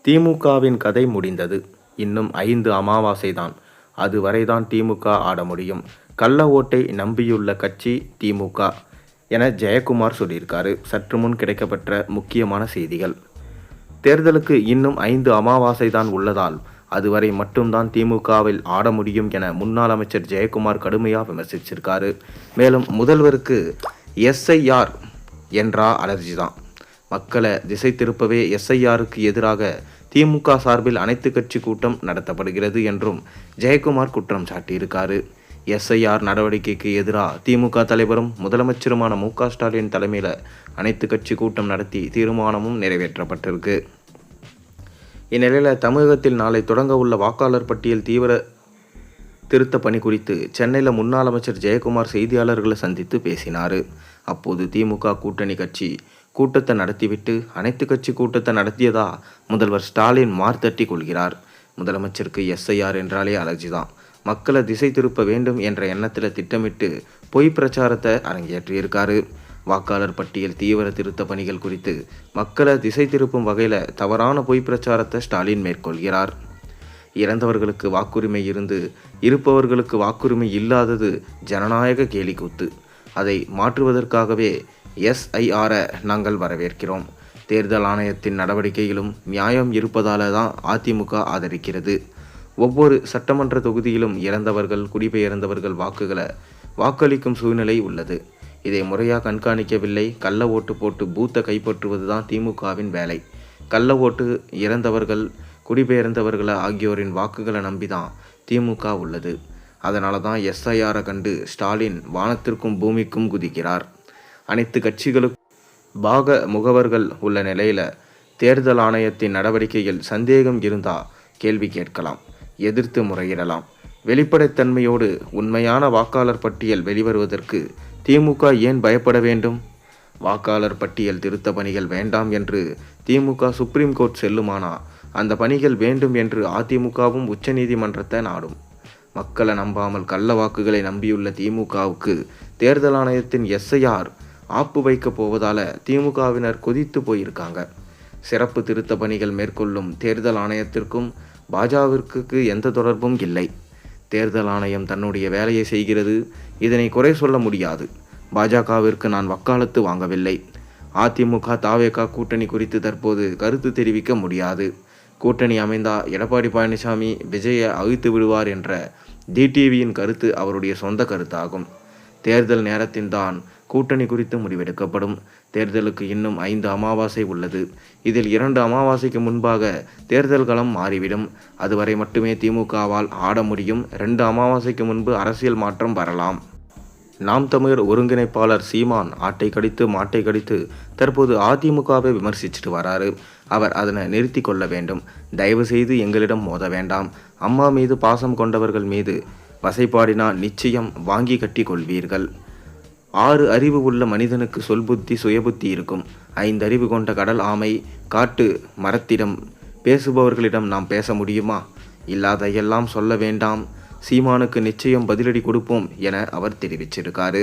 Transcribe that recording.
திமுகவின் கதை முடிந்தது. இன்னும் 5 அமாவாசைதான். அதுவரைதான் திமுக ஆட முடியும். கள்ள ஓட்டை நம்பியுள்ள கட்சி திமுக என ஜெயக்குமார் சொல்லியிருக்காரு. சற்று முன் கிடைக்கப்பெற்ற முக்கியமான செய்திகள். தேர்தலுக்கு இன்னும் 5 அமாவாசைதான் உள்ளதால் அதுவரை மட்டும்தான் திமுகவில் ஆட முடியும் என முன்னாள் அமைச்சர் ஜெயக்குமார் கடுமையாக விமர்சிச்சிருக்காரு. மேலும் முதல்வருக்கு எஸ்ஐஆர் என்றா அலர்ஜி தான். மக்களை திசை திருப்பவே எஸ்ஐஆருக்கு எதிராக திமுக சார்பில் அனைத்து கட்சி கூட்டம் நடத்தப்படுகிறது என்றும் ஜெயக்குமார் குற்றம் சாட்டியிருக்காரு. எஸ்ஐஆர் நடவடிக்கைக்கு எதிராக திமுக தலைவரும் முதலமைச்சருமான மு.க. ஸ்டாலின் தலைமையில் அனைத்து கட்சி கூட்டம் நடத்தி தீர்மானமும் நிறைவேற்றப்பட்டிருக்கு. இந்நிலையில் தமிழகத்தில் நாளை தொடங்க உள்ள வாக்காளர் பட்டியல் தீவிர திருத்த பணி குறித்து சென்னையில் முன்னாள் அமைச்சர் ஜெயக்குமார் செய்தியாளர்களை சந்தித்து பேசினார். அப்போது திமுக கூட்டணி கட்சி கூட்டத்தை நடத்திவிட்டு அனைத்து கட்சி கூட்டத்தை நடத்தியதா முதல்வர் ஸ்டாலின் மார்த்தட்டி கொள்கிறார். முதலமைச்சருக்கு எஸ்ஐஆர் என்றாலே அலர்ஜி தான். மக்களை திசை திருப்ப வேண்டும் என்ற எண்ணத்தில் திட்டமிட்டு பொய் பிரச்சாரத்தை அரங்கேற்றியிருக்காரு. வாக்காளர் பட்டியல் தீவிர திருத்த பணிகள் குறித்து மக்களை திசை திருப்பும் வகையில் தவறான பொய் பிரச்சாரத்தை ஸ்டாலின் மேற்கொள்கிறார். இறந்தவர்களுக்கு வாக்குரிமை இருந்து இருப்பவர்களுக்கு வாக்குரிமை இல்லாதது ஜனநாயக கேலிக்கூத்து. அதை மாற்றுவதற்காகவே எஸ்ஐஆரை நாங்கள் வரவேற்கிறோம். தேர்தல் ஆணையத்தின் நடவடிக்கையிலும் நியாயம் இருப்பதால தான் அதிமுக ஆதரிக்கிறது. ஒவ்வொரு சட்டமன்ற தொகுதியிலும் இறந்தவர்கள் குடிபெயர்ந்தவர்கள் வாக்குகளை வாக்களிக்கும் சூழ்நிலை உள்ளது. இதை முறையாக கண்காணிக்கவில்லை. கள்ள ஓட்டு போட்டு பூத்தை கைப்பற்றுவது தான் திமுகவின் வேலை. கள்ள ஓட்டு இறந்தவர்கள் குடிபெயர்ந்தவர்கள் ஆகியோரின் வாக்குகளை நம்பிதான் திமுக உள்ளது. அதனால தான் எஸ்ஐஆரை கண்டு ஸ்டாலின் வானத்திற்கும் பூமிக்கும் குதிக்கிறார். அனைத்து கட்சிகளுக்கும் பாக முகவர்கள் உள்ள நிலையில் தேர்தல் ஆணையத்தின் நடவடிக்கையில் சந்தேகம் இருந்தால் கேள்வி கேட்கலாம், எதிர்த்து முறையிடலாம். வெளிப்படைத்தன்மையோடு உண்மையான வாக்காளர் பட்டியல் வெளிவருவதற்கு திமுக ஏன் பயப்பட வேண்டும்? வாக்காளர் பட்டியல் திருத்த பணிகள் வேண்டாம் என்று திமுக சுப்ரீம் கோர்ட் செல்லுமானா அந்த பணிகள் வேண்டும் என்று அதிமுகவும் உச்சநீதிமன்றத்தை நாடும். மக்களை நம்பாமல் கள்ள வாக்குகளை நம்பியுள்ள திமுகவுக்கு தேர்தல் ஆணையத்தின் எஸ்ஐஆர் ஆப்பு வைக்க போவதால் திமுகவினர் கொதித்து போயிருக்காங்க. சிறப்பு திருத்த பணிகள் மேற்கொள்ளும் தேர்தல் ஆணையத்திற்கும் பாஜகவிற்கு எந்த தொடர்பும் இல்லை. தேர்தல் ஆணையம் தன்னுடைய வேலையை செய்கிறது. இதனை குறை சொல்ல முடியாது. பாஜகவிற்கு நான் வக்காலத்து வாங்கவில்லை. அதிமுக தாவேகா கூட்டணி குறித்து தற்போது கருத்து தெரிவிக்க முடியாது. கூட்டணி அமைந்தா எடப்பாடி பழனிசாமி விஜயை அழித்து விடுவார் என்ற டிடிவியின் கருத்து அவருடைய சொந்த கருத்தாகும். தேர்தல் நேரத்தில் தான் கூட்டணி குறித்து முடிவெடுக்கப்படும். தேர்தலுக்கு இன்னும் 5 அமாவாசை உள்ளது. இதில் 2 அமாவாசைக்கு முன்பாக தேர்தல் களம் மாறிவிடும். அதுவரை மட்டுமே திமுகவால் ஆட முடியும். 2 அமாவாசைக்கு முன்பு அரசியல் மாற்றம் வரலாம். நாம் தமிழர் ஒருங்கிணைப்பாளர் சீமான் ஆட்டை கடித்து மாட்டை கடித்து தற்போது அதிமுகவை விமர்சிச்சுட்டு வராரு. அவர் அதனை நிறுத்தி கொள்ள வேண்டும். தயவு செய்து எங்களிடம் மோத வேண்டாம். அம்மா மீது பாசம் கொண்டவர்கள் மீது வசைப்பாடினால் நிச்சயம் வாங்கி கட்டி கொள்வீர்கள். 6 அறிவு உள்ள மனிதனுக்கு சொல்புத்தி சுயபுத்தி இருக்கும். 5 அறிவு கொண்ட கடல் ஆமை காட்டு மரத்திடம் பேசுபவர்களிடம் நாம் பேச முடியுமா? இல்லாதையெல்லாம் சொல்ல வேண்டாம். சீமானுக்கு நிச்சயம் பதிலடி கொடுப்போம் என அவர் தெரிவிச்சிருக்காரு.